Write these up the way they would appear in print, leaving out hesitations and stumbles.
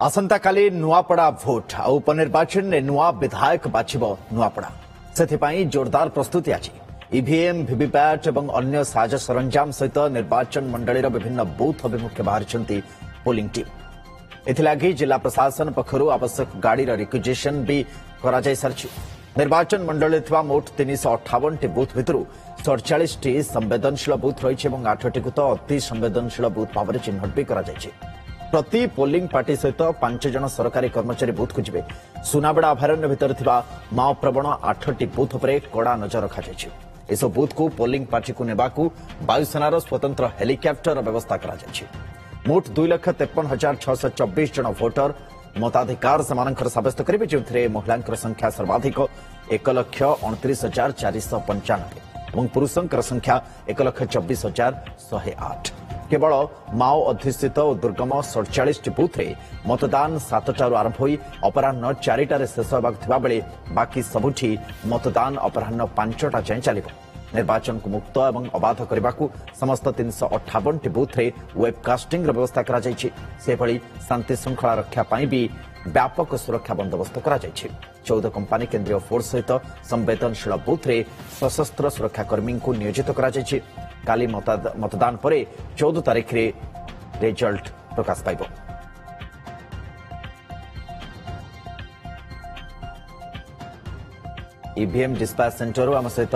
आसंता काली Nuapada vote आ उपनिर्वाचन में नुआ विधायक बाछिब नुआपड़ा से जोरदार प्रस्तुति आज ईवीएम वीवीपैट और अन्य साज सरंजाम सहित निर्वाचन मंडलीर विभिन्न बूथ अभिमुखे बाहरी पोलिंग टीम एथिलागि जिला प्रशासन पक्षरु आवश्यक गाड़ी रिक्विजिशन भी करा जाय सारछि। निर्वाचन मंडल मोट 358 टी बूथ भितर 47 टी संवेदनशील बूथ रही 8 टी तो अति संवेदनशील बूथ भाव चिन्हट भी करा जायछि। प्रति पोलिंग पार्टी सहित 5 जन सरकारी कर्मचारी बूथ को जिबे। सुनाबेड़ा अभयारण्य भितर माओ प्रवण 8 टी बूथ पर कड़ा नजर रखाଯାଇଛି। इस बूथ को पोलिंग पार्टी को नेबाकू वायुसेनार स्वतंत्र हेलिकॉप्टर व्यवस्था करा जायछि। मोट 2,53,624 जन भोटर मताधिकार समानकर साब्यस्त करेंगे, जो महिला संख्या सर्वाधिक 1,29,495 और पुरुषों संख्या 1,24,108। केवल माओ अध्युषित और दुर्गम 47 बूथ रे मतदान 7टारू आरंभ हो अपराह 4टार शेष होगा बेले बाकी सबुठी मतदान अपराह 5टा जाए चलो। निर्वाचन को मुक्त और अबाध करने को समस्त 358 बूथ रे वेबकास्टिंग व्यवस्था करा जायछि। सेभଳି शांति श्रृंखला रक्षा पाई भी व्यापक सुरक्षा बंदोबस्त करा जायछि। 14 कंपानी केंद्रीय फोर्स सहित संवेदनशील बूथ रे सशस्त्र सुरक्षाकर्मी को नियोजित करा जायछि। काली मतदान पर 14 तारीख रे रिजल्ट प्रकाश पाइब। ईवीएम डिस्पैच सेंटर आम सहित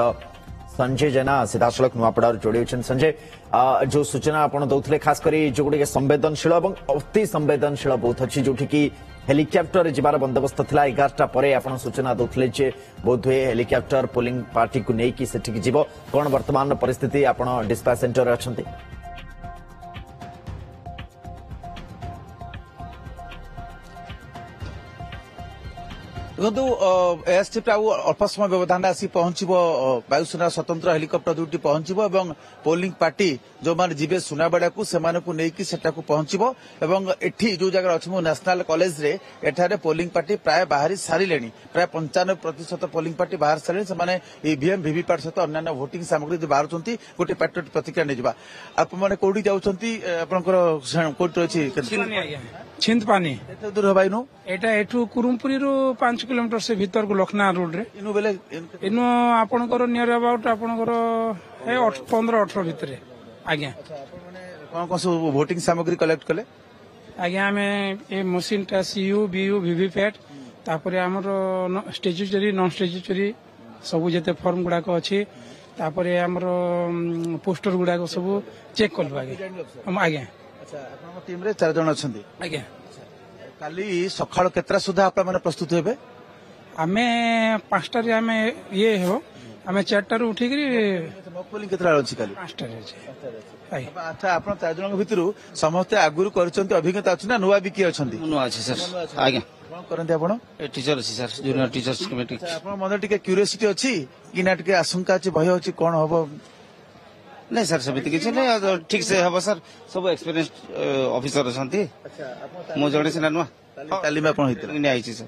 संजय जेना सीधासलख नुआपड़ा जोड़ी होती। संजय, जो सूचना आप दौले खास कर जो गुड़ संवेदनशील और अति संवेदनशील बूथ अच्छी जो हेलिकॉप्टर जीवार बंदोबस्त था 11टा पर आप सूचना दौले जे बोधहुए हेलिकॉप्टर पोलिंग पार्टी को लेकिन सेठिक जीव कौन वर्तमान परिस्थिति आप डिस्पैच सेंटर अच्छा? देखो एयरस्ट्रिप अल्प समय व्यवधान आसी पहुंचब वायुसेना स्वतंत्र हेलिकॉप्टर दुटी पहुंचब और पोलिंग पार्टी जो मैंने जीवे सुनाबेड़ा को सेटाकू पहुंचब और एठी जो जगह अच्छे नेशनल कॉलेज रे एठारे पोलिंग पार्टी प्राय बाहरी सारे प्राय 95% पोलिंग पार्टी बाहर सारे से ईवीएम वीवीपैट सहित अन्य भोटिंग सामग्री जो बाहर गोटे पैट्रोल प्रतिक्रिया नहीं आप कौटी जाऊँगी छिंदपानी दूर भाई नु एटा एठू कुरुमपुरी 5 किलोमीटर से भीतर को लखना रोड रे इनु बेले इनु आपनकर नियर अबाउट आपनकर 15-18 भीतर आज्ञा। कौन कौन सब वोटिंग सामग्री कलेक्ट कले आज्ञा? हमें ए मशीन टा सीयू बीयू वीवीपैट तापरे हमर स्टैट्यूटरी नॉन स्टैट्यूटरी सब जते फॉर्म गुडा को अछि तापरे हमर पोस्टर गुडा को सब चेक करबा हम आज्ञा। अच्छा आपन टीम रे 4 जन अछंती आज्ञा। काली सकाळ केतरा सुधा आप माने प्रस्तुत हेबे? आमे 5टा रे आमे ये हो आमे 4टा रे उठी करी मॉक केतरा अछि काली 5टा रे छै। अच्छा आपन 4 जन भितरु समस्त आगुरु करचंती अभिज्ञता अछि ना नुवा भी की अछंती? नुवा अछि सर आज्ञा। कोन करंती आपन? टीचर अछि सर जूनियर टीचर्स कमिटी। आपन मन टिके क्यूरियोसिटी अछि कि ना टिके आशंका अछि भय अछि कोन हबो? नहीं सर समिति किसी नहीं ठीक से हम सर सब एक्सपीरियंस ऑफिसर अछंती। अच्छा मो जणे सिना नुआ तालीम आपन हित नहीं आइछि सर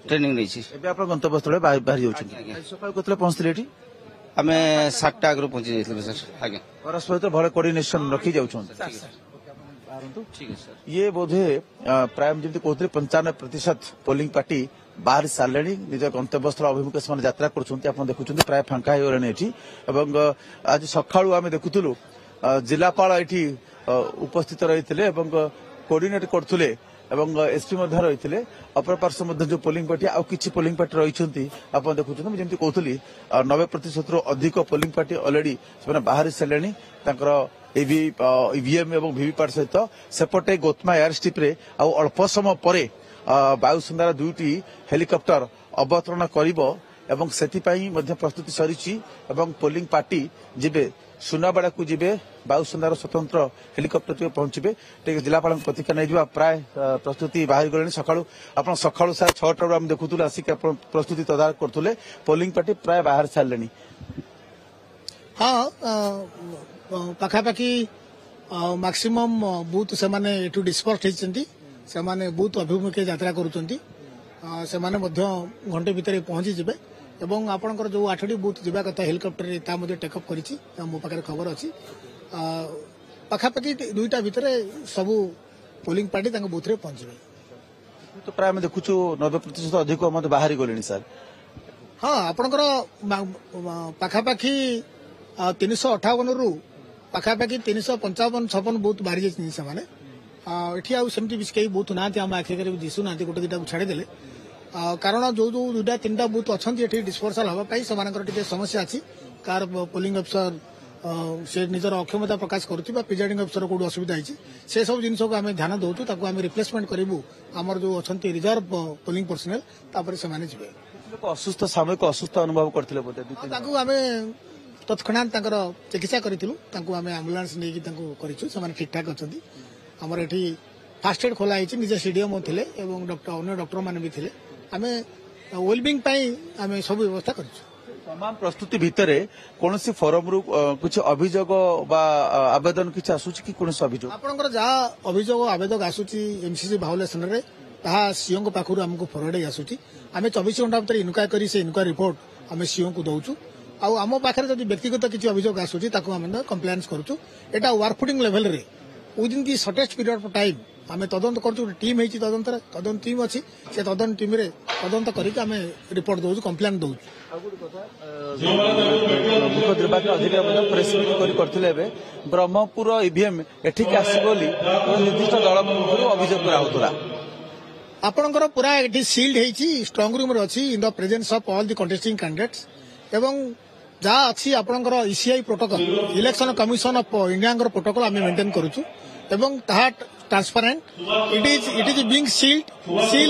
ट्रेनिंग नहीं छी। एबे आपन गंतव्य स्थल बाहर जाउछन सकाळ कोतले पहुंचले एठी? हमें 7टा आगु पहुंची जाइथिलु सर आज्ञा। परस्पर तो भले कोऑर्डिनेशन रखी जाउछन। ठीक है सर। ये बोधे प्राय जमी कहते 95% पोलिंग पार्टी बाहर सारे निज गंतव्य स्थल अभिमुखे से यात्रा कर देखुं प्राय फांका होगी। आज सका आम देखुलु जिलापाल ये उपस्थित रही कोऑर्डिनेट करते एसपी रही अपर पार्श्व जो पोलिंग पार्टी आउ कि पोलिंग पार्टी रही आप देखुं जमी कहली 90% अधिक पोलिंग पार्टी अलरेडी से बाहर सारे ईवीएम और वीवीपैट सहित सेपटे गोतमा एयर स्ट्रिप रे अल्प समय पर वायुसेनार 2टी हेलिकॉप्टर अवतरण करिबो एवं सेतिपई मध्य प्रस्तुति सरीची एवं पोलिंग पार्टी जिबे सुनाबेड़ा को जिबे वायुसेनार स्वतंत्र हेलिकॉप्टर पहुंचे टे जिलापाल प्रतिक्रिया नहीं जा प्राय प्रस्तुति बाहर गले सका आप सका 6टा आम देखुलु आसिक प्रस्तुति तदारख करते पोलिंग पार्टी प्राय बाहर सारे। हाँ पाखापाखि मैक्सिमम बूथ से एठू डिस्पर्स होती से बूथ अभिमुखे यात्रा करुँच से घंटे भितर पहुंची जिबे एवं आपणकर जो 8टी बूथ जावा कथा हेलिकॉप्टर टेकअप करिछि मो पाखे खबर अच्छी पाखापाखि 2टा भितर सबू पोलिंग पार्टी बूथ रे पहुंचे। तो प्राय आम देखु 90% अधिक बाहरी गले सर हाँ आपणकर पाखापाखि 358 रु पाखापाखि 355-56 बहुत बाहरी जाइए से एठी आमती कई बहुत ना आम आखिर दिशु ना गोटे दुटा छाड़देले कारण जो जो दुटा तीन टा बूथ अच्छा डिस्पर्साल हाँपाई से समस्या अच्छी कार पोलिंग अफिसर से निजर अक्षमता प्रकाश करुवा प्रिजाइडिंग अफिसर कौट असुविधा होती से सब जिन को आम ध्यान दौचु आम रिप्लेसमेंट करूँ आमर जो अच्छा रिजर्व पोलिंग पर्सनेल जी असुस्थ सामयिक असुस्थ अनुभव करते आम तत्क्षणात चिकित्सा करूँ आम आम्बुलांस नहीं ठीक ठाक अच्छा आमर ये फास्ट एड खोला निजे सीडीएम थे डॉक्टर अन्य डॉक्टर मैंने भी थे आम वेलबिंग आम सब व्यवस्था कर तमाम प्रस्तुति भितर कौन सी फॉरम रु कुछ अभियोग आवेदन किसी आसूची कि कौन अभियोग आपंकर जहाँ अभियोग आवेदन आसूची एमसीसी भायोलेसन रे ताहा सीओ पाखु आमको फरवर्ड आसूची आम 24 घंटा भर इनक्वारी कर इनक्वारी रिपोर्ट आम सीओ को दौचु आम पाखे जब व्यक्तिगत किसी अभियोग आसूची कंप्लेन्स करुचु एटा वर्कफुटिंग लेवल रे within the shortest period of time आम तदंत कर टीम है तदंत टीम अच्छी से तदंत टीम रे तदंत करके आम रिपोर्ट दौचु कंप्लेन दौचु मुख्य निर्वाचन अधिकारी प्रेस मीट करते ब्रह्मपुर ईवीएम एठिक आसो निर्दिष्ट दल अभियोग कराला आपणकर पूरा ये सील्ड है स्ट्रंग रूम अच्छी in the presence of all the contesting candidates एवं जहाँ अच्छी आपणकर ECI protocol election commission of India protocol आम मेंटेन करूँ एवं transparent it is being seal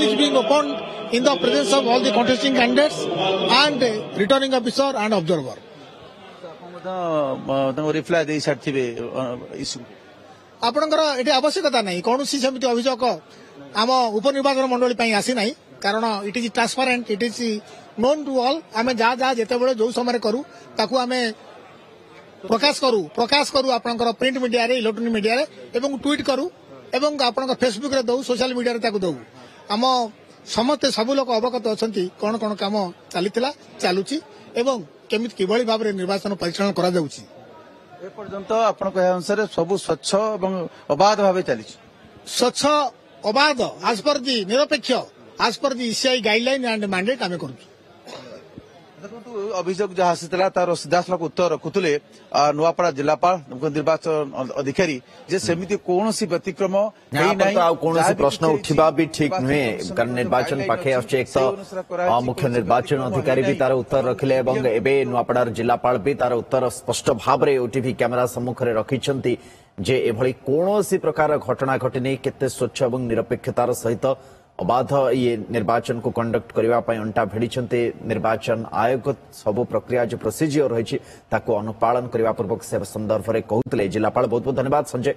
is being open in the presence of all the contesting candidates and returning officer and observer. Reply दे सारथिबे issue आपनकर एटी आवश्यकता नहीं कौन सी समिति अभियोग आम उपनिर्वाचन मंडली पई आसी नहीं कारण it is transparent it is known to all आम जहाँ जहाँ जिते बड़े जो समय करूँ ताकू आम प्रकाश करू आपनकर प्रिंट मीडिया रे इलेक्ट्रॉनिक मीडिया रे एवं ट्वीट करू एवं आपनकर फेसबुक रे दऊ सोशल मीडिया रे ताकू दऊ आम समस्ते सब लोग अवगत अच्छा कौन कौन काम चलुची एवं केमित किभली भाव में निर्वाचन परिचालन करा जाउची ए पर्यंत आपण कहे अनुसार सब स्वच्छ एवं अबाध भाव चली स्वच्छ अबाध आज पर दी निरपेक्ष आज पर दी ईसीआई गाइडलाइन एंड मैंडेट आम करूँ देखो अभियोग जहाँ आसाला तार सीधासलख उत्तर रखुले नुआपड़ा जिलापाल निर्वाचन अधिकारी जे सेमिति कौन व्यतिक्रम कौन प्रश्न उठा भी ठीक नुहे कारण निर्वाचन पाखे एक तो मुख्य निर्वाचन अधिकारी भी तार उत्तर रखिले एवं नुआपड़ार जिलापाल भी तार उत्तर स्पष्ट भाव में ओटीवी कैमेरा सम्मुखें रखिंट जे एभली कौन प्रकार घटना घटनी केते स्वच्छ और निरपेक्षतार सहित अबाध ये निर्वाचन को कंडक्ट करने अंटा भिड़ी निर्वाचन आयोग सबु प्रक्रिया जो प्रोसीजर रही अनुपालन करने पूर्वक से संदर्भ में कहते जिलापाल बहुत बहुत धन्यवाद संजय।